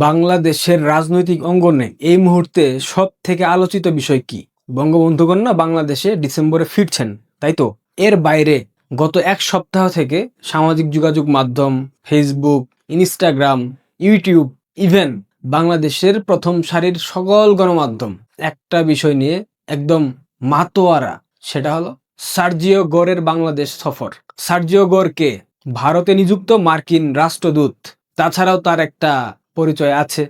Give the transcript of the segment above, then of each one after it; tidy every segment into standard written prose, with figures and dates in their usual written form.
বাংলাদেশের রাজনৈতিক অঙ্গনে এই মুহূর্তে সব থেকে আলোচিত বিষয় কি? বঙ্গবন্ধু কন্যা বাংলাদেশে ডিসেম্বরে ফিরছেন, তাই তো? এর বাইরে গত এক সপ্তাহ থেকে সামাজিক যোগাযোগ মাধ্যম, ফেসবুক, ইনস্টাগ্রাম, ইউটিউব, ইভেন বাংলাদেশের প্রথম সারির সকল গণমাধ্যম একটা বিষয় নিয়ে একদম মাতোয়ারা। সেটা হলো সার্জিও গোরের বাংলাদেশ সফর। সার্জিও গোর কে? ভারতে নিযুক্ত মার্কিন রাষ্ট্রদূত। তাছাড়াও তার একটা পরিচয় আছে,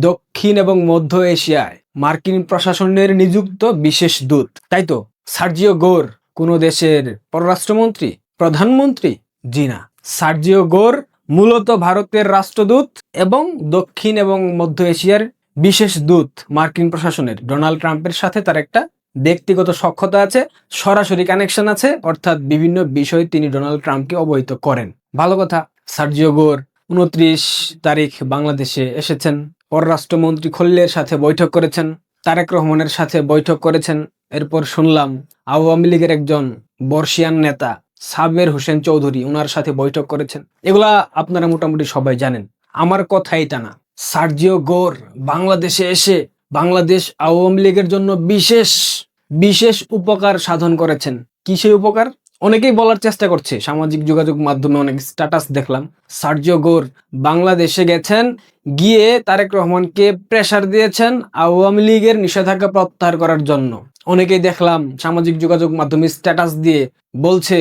দক্ষিণ এবং মধ্য এশিয়ায় মার্কিন প্রশাসনের নিযুক্ত বিশেষ দূত। তাই তো? সার্জিও গোর কোনো দেশের পররাষ্ট্রমন্ত্রী, প্রধানমন্ত্রী? জি না, সার্জিও গোর মূলত ভারতের রাষ্ট্রদূত এবং দক্ষিণ এবং মধ্য এশিয়ার বিশেষ দূত মার্কিন প্রশাসনের। ডোনাল্ড ট্রাম্পের সাথে তার একটা ব্যক্তিগত সখ্যতা আছে, সরাসরি কানেকশন আছে, অর্থাৎ বিভিন্ন বিষয়ে তিনি ডোনাল্ড ট্রাম্পকে অবহিত করেন। ভালো কথা। সার্জিও গোর 29 তারিখ বাংলাদেশে এসেছেন, পররাষ্ট্রমন্ত্রী খলিলের সাথে বৈঠক করেছেন, তারেক রহমানের সাথে বৈঠক করেছেন। এরপর শুনলাম আওয়ামী লীগের একজন বর্ষিয়ান নেতা সাবের হোসেন চৌধুরী, ওনার সাথে বৈঠক করেছেন। এগুলা আপনারা মোটামুটি সবাই জানেন। আমার কথা এটা না, সার্জিও গোর বাংলাদেশে এসে বাংলাদেশ আওয়ামী লীগের জন্য বিশেষ বিশেষ উপকার সাধন করেছেন। কি সেই উপকার? অনেকেই বলার চেষ্টা করছে, সামাজিক যোগাযোগ মাধ্যমে অনেক স্ট্যাটাস দেখলাম, সার্জিও গোর বাংলাদেশে গেছেন, গিয়ে তারেক রহমানকে প্রেসার দিয়েছেন আওয়ামী লীগের নিষেধাজ্ঞা প্রত্যাহার করার জন্য। অনেকেই দেখলাম সামাজিক যোগাযোগ মাধ্যমে স্ট্যাটাস দিয়ে বলছে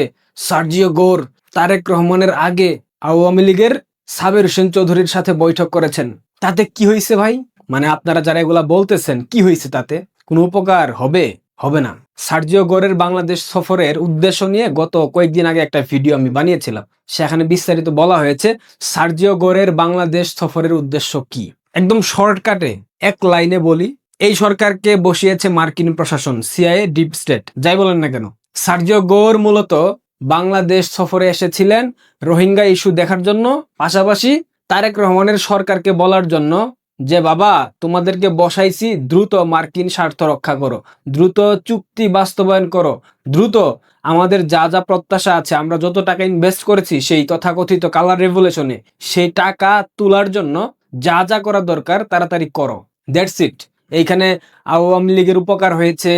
সার্জিও গোর তারেক রহমানের আগে আওয়ামী লীগের সাবের হোসেন চৌধুরীর সাথে বৈঠক করেছেন। তাতে কি হয়েছে ভাই? মানে আপনারা যারা এগুলা বলতেছেন, কি হয়েছে তাতে? কোনো উপকার হবে? হবে না। সার্জিও গোরের বাংলাদেশ সফরের উদ্দেশ্য নিয়ে গত কয়েকদিন আগে একটা ভিডিও আমি বানিয়েছিলাম, সেখানে বিস্তারিত বলা হয়েছে সার্জিও গোরের বাংলাদেশ সফরের উদ্দেশ্য কি। একদম শর্টকাটে এক লাইনে বলি, এই সরকারকে বসিয়েছে মার্কিন প্রশাসন, সিআইএ, ডিপ স্টেট, যাই বলেন না কেন। সার্জিও গোর মূলত বাংলাদেশ সফরে এসেছিলেন রোহিঙ্গা ইস্যু দেখার জন্য, পাশাপাশি তারেক রহমানের সরকারকে বলার জন্য যে বাবা, তোমাদেরকে বসাইছি, দ্রুত মার্কিন স্বার্থ রক্ষা করো, দ্রুত চুক্তি বাস্তবায়ন করো, দ্রুত আমাদের যা যা প্রত্যাশা আছে, আমরা যত টাকা ইনভেস্ট করেছি সেই তথাকথিত কালার রেভলিউশনে, সেই টাকা তোলার জন্য যা যা করা দরকার তাড়াতাড়ি করো। That's it. এইখানে আওয়ামী লীগের উপকার হয়েছে,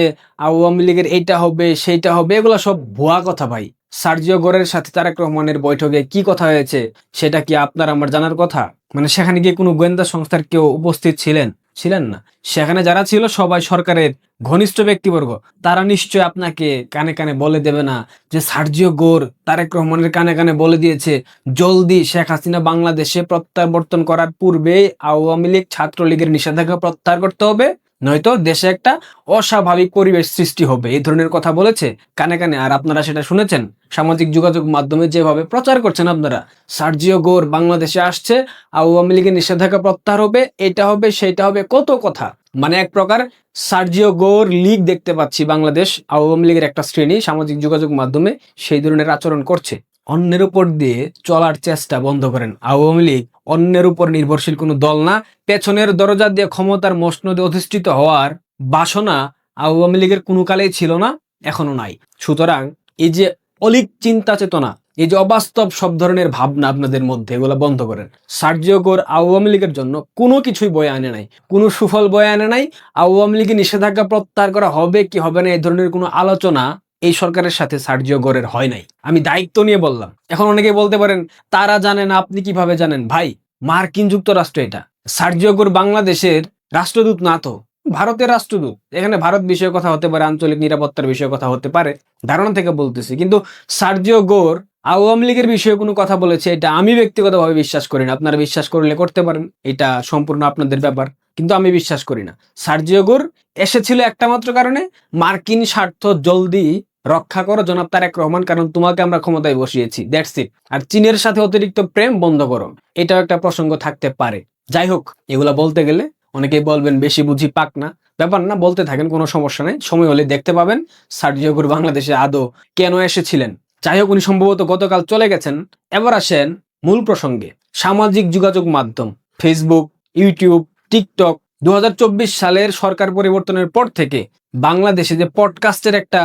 আওয়ামী লীগের এইটা হবে সেইটা হবে, এগুলো সব ভুয়া কথা ভাই। সার্জিও গোরের সাথে তারেক রহমানের বৈঠকে কি কথা হয়েছে সেটা কি আপনার আমার জানার কথা? মানে সেখানে গিয়ে কোনো গোয়েন্দা সংস্থার কেউ উপস্থিত ছিলেন? ছিলেন না। সেখানে যারা ছিল সবাই সরকারের ঘনিষ্ঠ ব্যক্তিবর্গ। তারা নিশ্চয় আপনাকে কানে কানে বলে দেবে না যে সার্জিও গোর তারেক রহমানের কানে কানে বলে দিয়েছে জলদি শেখ হাসিনা বাংলাদেশে প্রত্যাবর্তন করার পূর্বেই আওয়ামী লীগ ছাত্রলীগের নিষেধাজ্ঞা প্রত্যাহার করতে হবে, নয়তো দেশে একটা অস্বাভাবিক পরিবেশ সৃষ্টি হবে। এই ধরনের কথা বলেছে কানে কানে, আর আপনারা সেটা শুনেছেন। সামাজিক যোগাযোগ মাধ্যমে যেভাবে প্রচার করছেন আপনারা, সার্জিও গোর বাংলাদেশে আসছে, আওয়ামী লীগের নিষেধাজ্ঞা প্রত্যাহার হবে, এটা হবে সেইটা হবে, কত কথা। মানে এক প্রকার সার্জিও গোর লীগ দেখতে পাচ্ছি বাংলাদেশ আওয়ামী লীগের একটা শ্রেণী সামাজিক যোগাযোগ মাধ্যমে সেই ধরনের আচরণ করছে। অন্যের উপর দিয়ে চলার চেষ্টা বন্ধ করেন। আওয়ামী লীগ অন্যের উপর নির্ভরশীল কোনো দল না। পেছনের দরজা দিয়ে ক্ষমতার মসনদে অধিষ্ঠিত হওয়ার বাসনা আওয়ামী লীগের কোনো কালেই ছিল না, এখনো নাই। সুতরাং এই যে অলীক চিন্তা চেতনা, এই যে অবাস্তব সব ধরনের ভাবনা আপনাদের মধ্যে, এগুলো বন্ধ করেন। সার্জিও গোর আওয়ামী লীগের জন্য কোনো কিছুই বয়ে আনে নাই, কোনো সুফল বয়ে আনে নাই। আওয়ামী লীগের নিষেধাজ্ঞা প্রত্যাহার করা হবে কি হবে না এই ধরনের কোনো আলোচনা এই সরকারের সাথে সার্জিও গোরের হয় নাই। আমি দায়িত্ব নিয়ে বললাম। এখন অনেকেই বলতে পারেন তারা জানেন, আপনি কিভাবে জানেন? ভাই, মার্কিন যুক্তরাষ্ট্র এটা। সার্জিও গোর বাংলাদেশের রাষ্ট্রদূত না তো, ভারতের রাষ্ট্রদূত। এখানে ভারত বিষয়ে কথা হতে পারে, আঞ্চলিক নিরাপত্তার বিষয়ে কথা হতে পারে, ধারণা থেকে বলতেছি। কিন্তু সার্জিও গোর আওয়ামী লীগের বিষয়ে কোনো কথা বলেছে এটা আমি ব্যক্তিগতভাবে বিশ্বাস করি না। আপনারা বিশ্বাস করলে করতে পারেন, এটা সম্পূর্ণ আপনাদের ব্যাপার, কিন্তু আমি বিশ্বাস করি না। সার্জিও গোর এসেছিল একটা মাত্র কারণে, মার্কিন স্বার্থ জলদি রক্ষা করো জনাব তারেক রহমান, কারণ তোমাকে আমরা ক্ষমতায় বসিয়েছি, দ্যাটস ইট। আর চীনের সাথে অতিরিক্ত প্রেম বন্ধ করো, এটাও একটা প্রসঙ্গ থাকতে পারে। যাই হোক, এগুলা বলতে গেলে অনেকেই বলবেন বেশি বুঝি পাক না, ব্যাপার না, বলতে থাকেন, কোনো সমস্যা নেই। সময় হলে দেখতে পাবেন সার্জিও গোর বাংলাদেশে আদৌ কেন এসেছিলেন। যাই হোক, উনি সম্ভবত গতকাল চলে গেছেন। এবার আসেন মূল প্রসঙ্গে। সামাজিক যোগাযোগ মাধ্যম, ফেসবুক, ইউটিউব, টিকটক, 2024 সালের সরকার পরিবর্তনের পর থেকে বাংলাদেশে যে পডকাস্টের একটা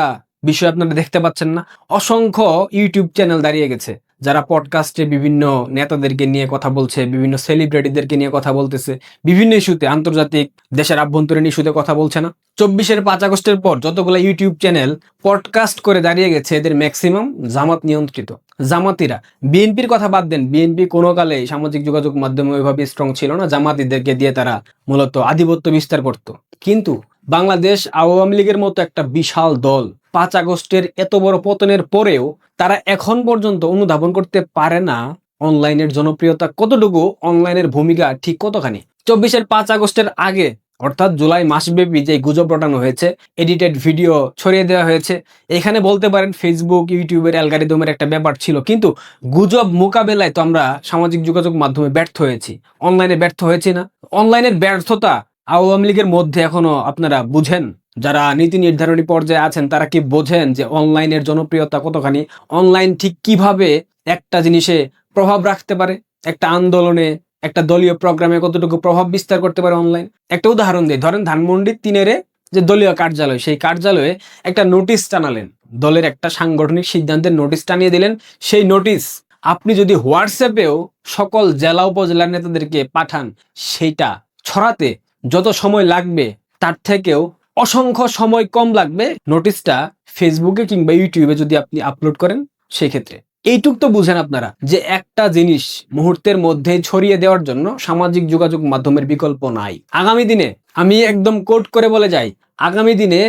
বিষয় আপনারা দেখতে পাচ্ছেন না, অসংখ্য ইউটিউব চ্যানেল দাঁড়িয়ে গেছে, যারা পডকাস্টে বিভিন্ন নেতাদেরকে নিয়ে কথা বলছে, বিভিন্ন সেলিব্রিটিদেরকে নিয়ে কথা বলতেছে, বিভিন্ন ইস্যুতে, আন্তর্জাতিক দেশের আভ্যন্তরীণ ইস্যুতে কথা বলছে না। 24-এর 5 আগস্টের পর যতগুলো ইউটিউব চ্যানেল পডকাস্ট করে দাঁড়িয়ে গেছে, এদের ম্যাক্সিমাম জামাত নিয়ন্ত্রিত। জামাতিরা, বিএনপির কথা বাদ দেন, বিএনপি কোনো কালে সামাজিক যোগাযোগ মাধ্যমে ওইভাবে স্ট্রং ছিল না, জামাতিদেরকে দিয়ে তারা মূলত আধিপত্য বিস্তার করত। কিন্তু বাংলাদেশ আওয়ামী লীগের মতো একটা বিশাল দল 5 আগস্টের এত বড় পতনের পরেও তারা এখন পর্যন্ত অনুধাবন করতে পারে না অনলাইনের জনপ্রিয়তা কতটুকু, অনলাইনের ভূমিকা ঠিক কতখানি। 24-এর 5 আগস্টের আগে অর্থাৎ জুলাই মাসব্যাপী যে গুজব রটানো হয়েছে, এডিটেড ভিডিও ছড়িয়ে দেওয়া হয়েছে, এখানে বলতে পারেন ফেসবুক ইউটিউবের অ্যালগরিদমের একটা ব্যাপার ছিল, কিন্তু গুজব মোকাবেলায় তো আমরা সামাজিক যোগাযোগ মাধ্যমে ব্যর্থ হয়েছি, অনলাইনে ব্যর্থ হয়েছি না? অনলাইনের ব্যর্থতা আওয়ামী লীগের মধ্যে এখনো আপনারা বুঝেন? যারা নীতি নির্ধারণী পর্যায়ে আছেন তারা কি বোঝেন যে অনলাইনের জনপ্রিয়তা কতখানি, অনলাইন ঠিক কিভাবে একটা জিনিসে প্রভাব রাখতে পারে, একটা আন্দোলনে, একটা দলীয় প্রোগ্রামে কতটুকু প্রভাব বিস্তার করতে পারে অনলাইন? একটা উদাহরণ দিই, ধরেন ধানমন্ডি 3-এর যে দলীয় কার্যালয়, সেই কার্যালয়ে একটা নোটিশ টানালেন, দলের একটা সাংগঠনিক সিদ্ধান্তের নোটিশ টানিয়ে দিলেন। সেই নোটিশ আপনি যদি হোয়াটসঅ্যাপেও সকল জেলা উপজেলার নেতাদেরকে পাঠান, সেইটা ছড়াতে যত সময় লাগবে তার থেকেও অসংখ্য সময় কম লাগবে নোটিশটা ফেসবুকে কিংবা ইউটিউবে যদি আপনি আপলোড করেন। সেই ক্ষেত্রে এইটুক তো বুঝেন আপনারা যে একটা জিনিস মুহূর্তের মধ্যে ছড়িয়ে দেওয়ার জন্য সামাজিক যোগাযোগ মাধ্যমের বিকল্প নাই। আগামী দিনে আমি একদম কোট করে বলে যাই, আগামী দিনে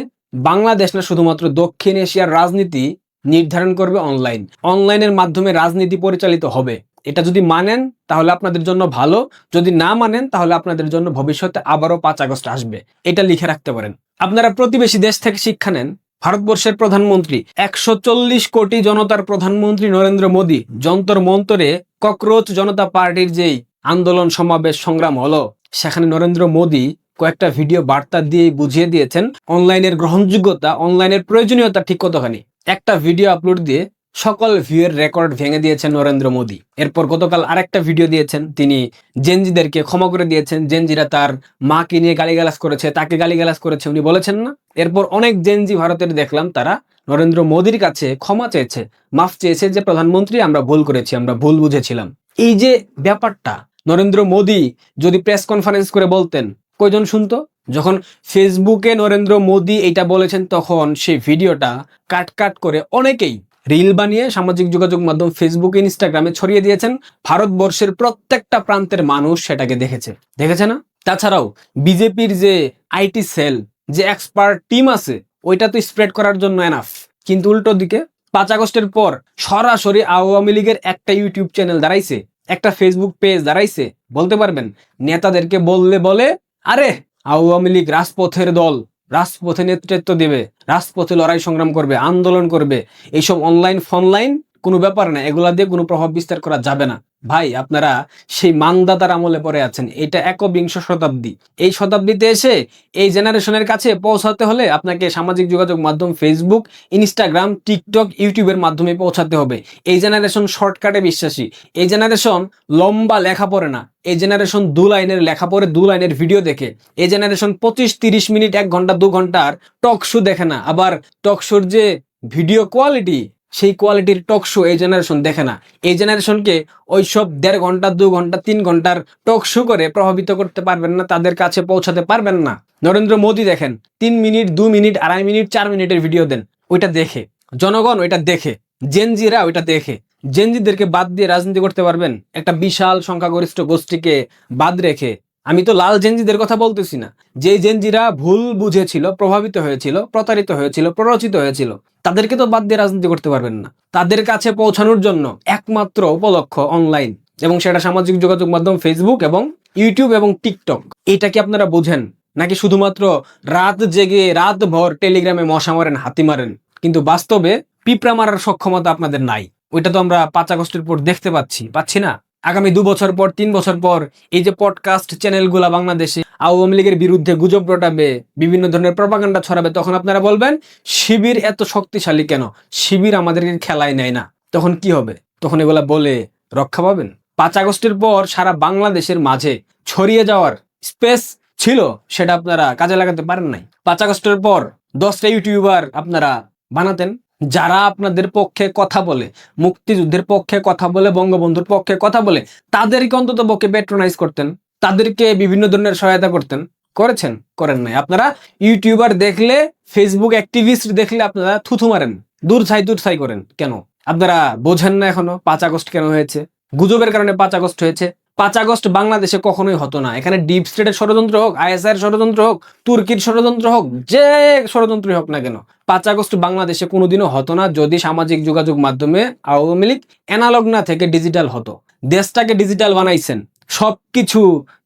বাংলাদেশ না শুধুমাত্র দক্ষিণ এশিয়ার রাজনীতি নির্ধারণ করবে অনলাইন। অনলাইনের মাধ্যমে রাজনীতি পরিচালিত হবে। এটা যদি মানেন তাহলে আপনাদের জন্য ভালো, যদি না মানেন তাহলে আপনাদের জন্য ভবিষ্যতে আবারও 5 আগস্ট আসবে, এটা লিখে রাখতে পারেন। আপনারা প্রতিবেশী দেশ থেকে শিক্ষা নেন। ভারতবর্ষের প্রধানমন্ত্রী, 140 কোটি জনতার প্রধানমন্ত্রী নরেন্দ্র মোদী যন্তর মন্তরে ককরোচ জনতা পার্টির যেই আন্দোলন সমাবেশ সংগ্রাম হলো, সেখানে নরেন্দ্র মোদী কয়েকটা ভিডিও বার্তা দিয়ে বুঝিয়ে দিয়েছেন অনলাইনের গ্রহণযোগ্যতা, অনলাইনের প্রয়োজনীয়তা ঠিক কতখানি। একটা ভিডিও আপলোড দিয়ে সকল ভিউয়ের রেকর্ড ভেঙে দিয়েছেন নরেন্দ্র মোদী। এরপর গতকাল আরেকটা ভিডিও দিয়েছেন, তিনি জেনজিদেরকে ক্ষমা করে দিয়েছেন। জেনজিরা তার মাকে নিয়ে গালিগালাজ করেছে, তাকে গালিগালাজ করেছে, উনি বলেছেন না? এরপর অনেক জেনজি ভারতের দেখলাম তারা নরেন্দ্র মোদীর কাছে ক্ষমা চেয়েছে, মাফ চেয়েছে, যে প্রধানমন্ত্রী আমরা ভুল করেছি, আমরা ভুল বুঝেছিলাম। এই যে ব্যাপারটা, নরেন্দ্র মোদী যদি প্রেস কনফারেন্স করে বলতেন, কয়জন শুনতো? যখন ফেসবুকে নরেন্দ্র মোদী এইটা বলেছেন তখন সেই ভিডিওটা কাট কাট করে অনেকেই রিল বানিয়ে সামাজিক যোগাযোগ মাধ্যম ফেসবুক ইনস্টাগ্রামে ছড়িয়ে দিয়েছেন। ভারতবর্ষের প্রত্যেকটা প্রান্তের মানুষ সেটাকে দেখেছে না? তাছাড়াও বিজেপির যে আইটি সেল, যে এক্সপার্ট টিম আছে, ওইটা তো স্প্রেড করার জন্য এনাফ। কিন্তু উল্টো দিকে 5 আগস্টের পর সরাসরি আওয়ামী লীগের একটা ইউটিউব চ্যানেল দাঁড়াইছে, একটা ফেসবুক পেজ দাঁড়াইছে। বলতে পারবেন নেতাদেরকে বলে আরে আওয়ামী লীগ রাজপথের দল, রাজপথে নেতৃত্ব দেবে, রাজপথে লড়াই সংগ্রাম করবে, আন্দোলন করবে, এইসব অনলাইন ফনলাইন কোনো ব্যাপার না, এগুলা দিয়ে কোনো প্রভাব বিস্তার করা যাবে না। ভাই, আপনারা সেই মানদাতার আমলে পড়ে আছেন। এটা 21 শতাব্দী। এই শতাব্দীতে এসে এই জেনারেশনের কাছে পৌঁছাতে হলে আপনাকে সামাজিক যোগাযোগ মাধ্যম ফেসবুক, ইনস্টাগ্রাম, টিকটক, ইউটিউবের মাধ্যমে পৌঁছাতে হবে। এই জেনারেশন শর্টকাটে বিশ্বাসী। এই জেনারেশন লম্বা লেখা পড়ে না। এই জেনারেশন 2 লাইনের লেখা পড়ে, 2 লাইনের ভিডিও দেখে। এই জেনারেশন 25-30 মিনিট, 1 ঘন্টা 2 ঘন্টার টক শো দেখে না। আবার টক শোর যে ভিডিও কোয়ালিটি, সেই কোয়ালিটির টক শো এই জেনারেশন দেখে না। এই জেনারেশনকে ওইসব 1.5 ঘন্টা 2 ঘন্টা 3 ঘন্টার টক শো করে প্রভাবিত করতে পারবেন না, তাদের কাছে পৌঁছাতে পারবেন না। নরেন্দ্র মোদী দেখেন 3 মিনিট 2 মিনিট 2.5 মিনিট 4 মিনিটের ভিডিও দেন, ওইটা দেখে জনগণ, ওইটা দেখে জেনজিরা, ওইটা দেখে। জেনজিদেরকে বাদ দিয়ে রাজনীতি করতে পারবেন? একটা বিশাল সংখ্যাগরিষ্ঠ গোষ্ঠীকে বাদ রেখে। আমি তো লাল জেনজিদের কথা বলতেছি না, যে জেনজিরা ভুল বুঝেছিল, প্রভাবিত হয়েছিল, প্রতারিত হয়েছিল, প্ররোচিত হয়েছিল, তাদেরকে তো বাদ দিয়ে রাজনীতি করতে পারবেন না। তাদের কাছে পৌঁছানোর জন্য একমাত্র উপলক্ষ অনলাইন, এবং সেটা সামাজিক যোগাযোগ মাধ্যম ফেসবুক এবং ইউটিউব এবং টিকটক। এটা কি আপনারা বোঝেন? নাকি শুধুমাত্র রাত জেগে রাত ভর টেলিগ্রামে মশা মারেন, হাতি মারেন, কিন্তু বাস্তবে পিঁপড়া মারার সক্ষমতা আপনাদের নাই? ওইটা তো আমরা 5 আগস্টের পর দেখতে পাচ্ছি না? আগামী 2 বছর পর, 3 বছর পর এই যে পডকাস্ট চ্যানেলগুলা বাংলাদেশে আওয়ামী লীগের বিরুদ্ধে গুজব রটাবে, বিভিন্ন ধরনের প্রপাগান্ডা ছড়াবে, তখন আপনারা বলবেন শিবির এত শক্তিশালী কেন, শিবির আমাদেরকে খেলায় নেয় না। তখন কি হবে? তখন এগুলা বলে রক্ষা পাবেন? 5 আগস্টের পর সারা বাংলাদেশের মাঝে ছড়িয়ে যাওয়ার স্পেস ছিল, সেটা আপনারা কাজে লাগাতে পারেন নাই। 5 আগস্টের পর 10টা ইউটিউবার আপনারা বানাতেন, যারা আপনাদের পক্ষে কথা বলে, মুক্তিযুদ্ধের পক্ষে কথা বলে, বঙ্গবন্ধুর পক্ষে কথা বলে, তাদেরকে অন্তত পক্ষে প্যাট্রোনাইজ করতেন, তাদেরকে বিভিন্ন ধরনের সহায়তা করতেন। করেছেন? করেন নাই। আপনারা ইউটিউবার দেখলে, ফেসবুক অ্যাক্টিভিস্ট দেখলে আপনারা থুথু মারেন, দূর ছাই করেন। কেন আপনারা বোঝেন না এখনো 5 আগস্ট কেন হয়েছে? গুজবের কারণে 5 আগস্ট হয়েছে। 5 আগস্ট বাংলাদেশে কখনোই হতো না। এখানে ডিপ স্টেটের ষড়যন্ত্র হোক, আইএসআই এর ষড়যন্ত্র হোক, তুর্কির ষড়যন্ত্র হোক, যে ষড়যন্ত্রই হোক না কেন, 5 আগস্ট বাংলাদেশে কোনোদিনও হতো না যদি সামাজিক যোগাযোগ মাধ্যমে আওয়ামী লীগ অ্যানালগ না থেকে ডিজিটাল হতো। দেশটাকে ডিজিটাল বানাইছেন, সবকিছু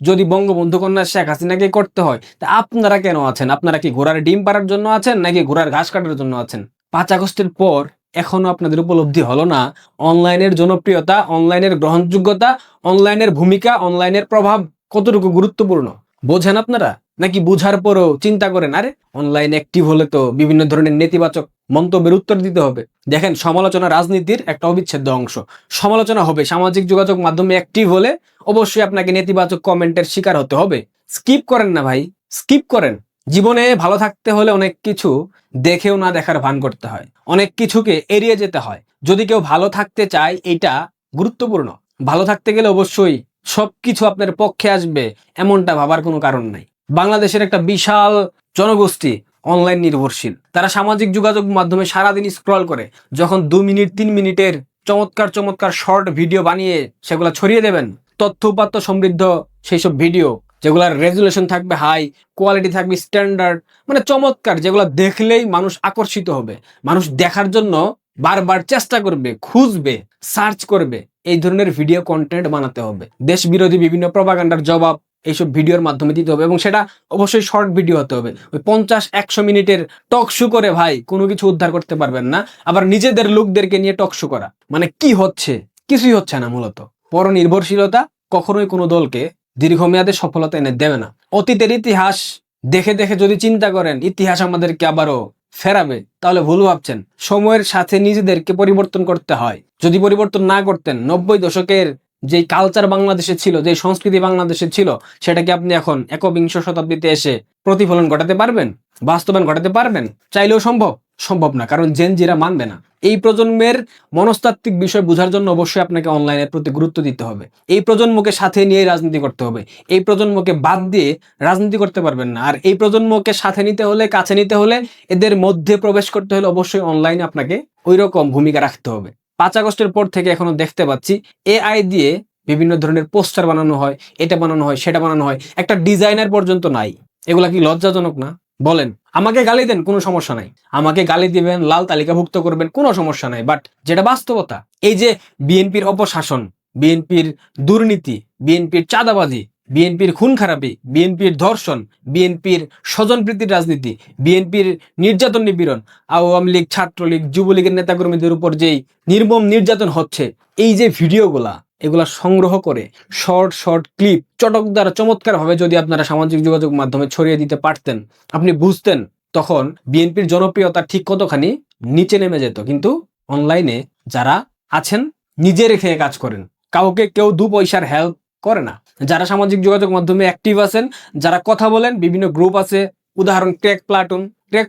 যদি বঙ্গবন্ধু কন্যা শেখ হাসিনাকে করতে হয়, তা আপনারা কেন আছেন? আপনারা কি ঘোড়ার ডিম পাড়ার জন্য আছেন, নাকি ঘোড়ার ঘাস কাটার জন্য আছেন? 5 আগস্টের পর এখনো আপনাদের উপলব্ধি হলো না অনলাইনের জনপ্রিয়তা, অনলাইনের গ্রহণযোগ্যতা, অনলাইনের ভূমিকা, অনলাইনের প্রভাব কতটুকু গুরুত্বপূর্ণ? বোঝেন আপনারা? নাকি বুঝার পরও চিন্তা করেন আরে অনলাইন অ্যাক্টিভ হলে তো বিভিন্ন ধরনের নেতিবাচক মন্তব্যের উত্তর দিতে হবে? দেখেন, সমালোচনা রাজনীতির একটা অবিচ্ছেদ্য অংশ। সমালোচনা হবে, সামাজিক যোগাযোগ মাধ্যমে অ্যাক্টিভ হলে অবশ্যই আপনাকে নেতিবাচক কমেন্টের শিকার হতে হবে। স্কিপ করেন না ভাই, স্কিপ করেন। জীবনে ভালো থাকতে হলে অনেক কিছু দেখেও না দেখার ভান করতে হয়, অনেক কিছুকে এড়িয়ে যেতে হয়। যদি কেউ ভালো থাকতে চায়, এটা গুরুত্বপূর্ণ। ভালো থাকতে গেলে অবশ্যই সবকিছু আপনার পক্ষে আসবে এমনটা ভাবার কোনো কারণ নাই। বাংলাদেশের একটা বিশাল জনগোষ্ঠী অনলাইন নির্ভরশীল। তারা সামাজিক যোগাযোগ মাধ্যমে সারাদিন স্ক্রল করে, যখন 2 মিনিট 3 মিনিটের চমৎকার চমৎকার শর্ট ভিডিও বানিয়ে সেগুলো ছড়িয়ে দেবেন, তথ্য উপাত্ত সমৃদ্ধ সেই সব ভিডিও, যেগুলোর রেজুলেশন থাকবে হাই, কোয়ালিটি থাকবে স্ট্যান্ডার্ড, মানে চমৎকার, যেগুলো দেখলেই মানুষ আকর্ষিত হবে, মানুষ দেখার জন্য বারবার চেষ্টা করবে, খুঁজবে, সার্চ করবে। এই ধরনের ভিডিও কন্টেন্ট বানাতে হবে। দেশ বিরোধী বিভিন্ন প্রপাগান্ডার জবাব এইসব ভিডিওর মাধ্যমে দিতে হবে, এবং সেটা অবশ্যই শর্ট ভিডিও হতে হবে। ওই 50-100 মিনিটের টক শো করে ভাই কোনো কিছু উদ্ধার করতে পারবেন না। আবার নিজেদের লোকদেরকে নিয়ে টক শো করা মানে কি হচ্ছে? কিছুই হচ্ছে না। মূলত পরনির্ভরশীলতা কখনোই কোনো দলকে দীর্ঘমেয়াদে সফলতা এনে দেবে না। অতীতের ইতিহাস দেখে দেখে যদি চিন্তা করেন ইতিহাস আমাদেরকে আবারও ফেরাবে, তাহলে ভুল ভাবছেন। সময়ের সাথে নিজেদেরকে পরিবর্তন করতে হয়। যদি পরিবর্তন না করতেন, 90 দশকের যে কালচার বাংলাদেশে ছিল, যে সংস্কৃতি বাংলাদেশে ছিল, সেটাকে আপনি এখন 21 শতাব্দীতে এসে প্রতিফলন ঘটাতে পারবেন, বাস্তবায়ন ঘটাতে পারবেন? চাইলেও সম্ভব না, কারণ জেনজিরা মানবে না। এই প্রজন্মের মনস্তাত্ত্বিক বিষয় বোঝার জন্য অবশ্যই আপনাকে অনলাইনের প্রতি গুরুত্ব দিতে হবে। এই প্রজন্মকে সাথে নিয়ে রাজনীতি করতে হবে। এই প্রজন্মকে বাদ দিয়ে রাজনীতি করতে পারবেন না। আর এই প্রজন্মকে সাথে নিতে হলে, কাছে নিতে হলে, এদের মধ্যে প্রবেশ করতে হলে অবশ্যই অনলাইনে আপনাকে ওই রকম ভূমিকা রাখতে হবে। 5 আগস্টের পর থেকে এখনো দেখতে পাচ্ছি এআই দিয়ে বিভিন্ন ধরনের পোস্টার বানানো হয়, এটা বানানো হয়, সেটা বানানো হয়, একটা ডিজাইনার পর্যন্ত নাই। এগুলা কি লজ্জাজনক না? বলেন। আমাকে গালি দেন, কোনো সমস্যা নাই, আমাকে গালি দিবেন, লাল তালিকাভুক্ত করবেন, কোনো সমস্যা নাই। বাট যেটা বাস্তবতা, এই যে বিএনপির অপশাসন, বিএনপির দুর্নীতি, বিএনপির চাঁদাবাজি, বিএনপির খুন খারাপি, বিএনপির ধর্ষণ, বিএনপির স্বজনপ্রীতির রাজনীতি, বিএনপির নির্যাতন নিপীড়ন, আওয়ামী লীগ, ছাত্রলীগ, যুবলীগের নেতাকর্মীদের উপর যেই নির্মম নির্যাতন হচ্ছে, এই যে ভিডিওগুলা, এগুলা সংগ্রহ করে শর্ট ক্লিপ চটকদার চমৎকার ভাবে যদি আপনারা সামাজিক যোগাযোগ মাধ্যমে ছড়িয়ে দিতে পারতেন, আপনি বুঝতেন তখন বিএনপির জনপ্রিয়তা ঠিক কতখানি নিচে নেমে যেত। কিন্তু অনলাইনে যারা আছেন নিজে রেখে কাজ করেন, কাউকে কেউ 2 পয়সার হেল্প করে না। যারা সামাজিক যোগাযোগ মাধ্যমে অ্যাক্টিভ আছেন, যারা কথা বলেন, বিভিন্ন গ্রুপ আছে, উদাহরণ ক্র্যাক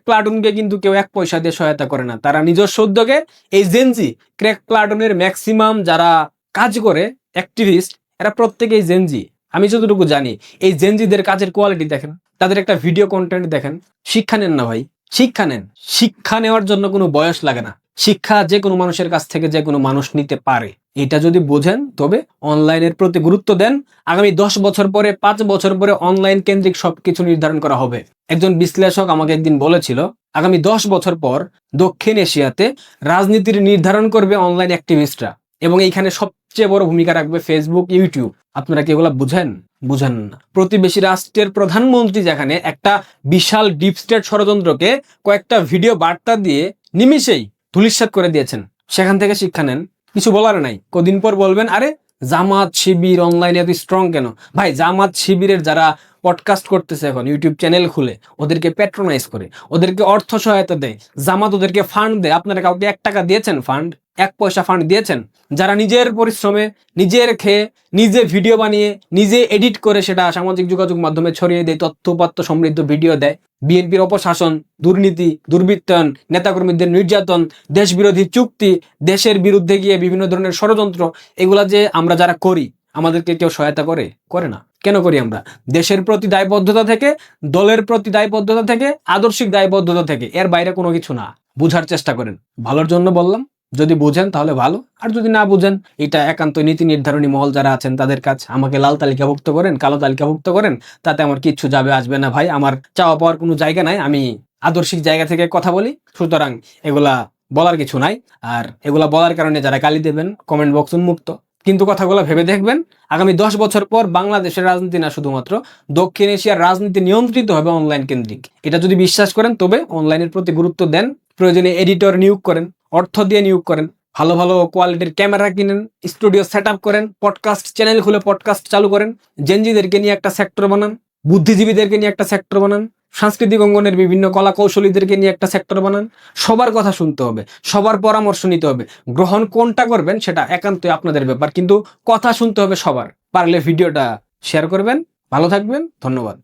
প্লাটুনকে কিন্তু কেউ 1 পয়সা দিয়ে সহায়তা করে না। তারা নিজস্ব উদ্যোগে, এই জেনজি ক্র্যাক প্লাটুনের ম্যাক্সিমাম যারা কাজ করে অ্যাক্টিভিস্ট, এরা প্রত্যেকেই জেনজি। আমি যতটুকু জানি এই জেনজিদের কাজের কোয়ালিটি দেখেন, তাদের একটা ভিডিও কন্টেন্ট দেখেন। শিক্ষা নেন না ভাই, শিক্ষা নেন। শিক্ষা নেওয়ার জন্য কোনো বয়স লাগে না। শিক্ষা যে কোনো মানুষের কাছ থেকে যে কোনো মানুষ নিতে পারে। এটা যদি বোঝেন তবে অনলাইনের প্রতি গুরুত্ব দেন। আগামী 10 বছর পরে, 5 বছর পরে অনলাইন কেন্দ্রিক সবকিছু নির্ধারণ করা হবে। একজন বিশ্লেষক আমাকে একদিন বলেছিল, আগামী 10 বছর পর দক্ষিণ এশিয়াতে রাজনীতির নির্ধারণ করবে অনলাইন অ্যাক্টিভিস্টরা, এবং এইখানে সবচেয়ে বড় ভূমিকা রাখবে ফেসবুক, ইউটিউব। আপনারা কি এগুলা বুঝেন না? প্রতিবেশী রাষ্ট্রের প্রধানমন্ত্রী যেখানে একটা বিশাল ডিপ স্টেট ষড়যন্ত্রকে কয়েকটা ভিডিও বার্তা দিয়ে নিমিষেই ধূলিসাৎ করে দিয়েছেন, সেখান থেকে শিক্ষা নেন। কিছু বলার নাই। কদিন পর বলবেন আরে জামাত শিবির অনলাইনে এত স্ট্রং কেন? ভাই, জামাত শিবিরের যারা পডকাস্ট করতেছে এখন, ইউটিউব চ্যানেল খুলে ওদেরকে প্যাট্রোনাইজ করে, ওদেরকে অর্থ সহায়তা দেয়, জামাত ওদেরকে ফান্ড দেয়। আপনারা কাউকে 1 টাকা দিয়েছেন ফান্ড? এক পয়সা ফান্ড দিয়েছেন? যারা নিজের পরিশ্রমে, নিজের খেয়ে, নিজে ভিডিও বানিয়ে, নিজে এডিট করে সেটা সামাজিক যোগাযোগ মাধ্যমে ছড়িয়ে দেয়, তথ্যপাত্য সমৃদ্ধ ভিডিও দেয়। বিএনপির অপশাসন, দুর্নীতি, দুর্বৃত্তায়ন, নেতাকর্মীদের নির্যাতন, দেশবিরোধী চুক্তি, দেশের বিরুদ্ধে গিয়ে বিভিন্ন ধরনের ষড়যন্ত্র, এগুলা যে আমরা যারা করি, আমাদেরকে কেউ সহায়তা করে? করে না। কেন করি আমরা? দেশের প্রতি দায়বদ্ধতা থেকে, দলের প্রতি দায়বদ্ধতা থেকে, আদর্শিক দায়বদ্ধতা থেকে, এর বাইরে কোনো কিছু না। বুঝার চেষ্টা করেন। ভালোর জন্য বললাম, যদি বুঝেন তাহলে ভালো, আর যদি না বুঝেন, এটা একান্ত নীতি নির্ধারণী মহল যারা আছেন তাদের কাজ। আমাকে লাল তালিকাভুক্ত করেন, কালো তালিকাভুক্ত করেন, তাতে আমার কিচ্ছু যাবে আসবে না ভাই। আমার চাওয়া পাওয়ার কোনো জায়গা নাই, আমি আদর্শিক জায়গা থেকে কথা বলি, সুতরাং এগুলা বলার কিছু নাই। আর এগুলা বলার কারণে যারা গালি দেবেন, কমেন্ট বক্স উন্মুক্ত। কিন্তু কথাগুলো ভেবে দেখবেন, আগামী 10 বছর পর বাংলাদেশের রাজনীতি না, শুধুমাত্র দক্ষিণ এশিয়ার রাজনীতি নিয়ন্ত্রিত হবে অনলাইন কেন্দ্রিক। এটা যদি বিশ্বাস করেন, তবে অনলাইনের প্রতি গুরুত্ব দেন, প্রয়োজনে এডিটর নিয়োগ করেন, অর্থ দিয়ে নিয়োগ করেন, ভালো ভালো কোয়ালিটির ক্যামেরা কিনেন, স্টুডিও সেট আপ করেন, পডকাস্ট চ্যানেল খুলে পডকাস্ট চালু করেন, জেনজিদেরকে নিয়ে একটা সেক্টর বানান, বুদ্ধিজীবীদেরকে নিয়ে একটা সেক্টর বানান, সাংস্কৃতিক অঙ্গনের বিভিন্ন কলা কৌশলীদেরকে নিয়ে একটা সেক্টর বানান। সবার কথা শুনতে হবে, সবার পরামর্শ নিতে হবে। গ্রহণ কোনটা করবেন সেটা একান্তই আপনাদের ব্যাপার, কিন্তু কথা শুনতে হবে সবার। পারলে ভিডিওটা শেয়ার করবেন। ভালো থাকবেন, ধন্যবাদ।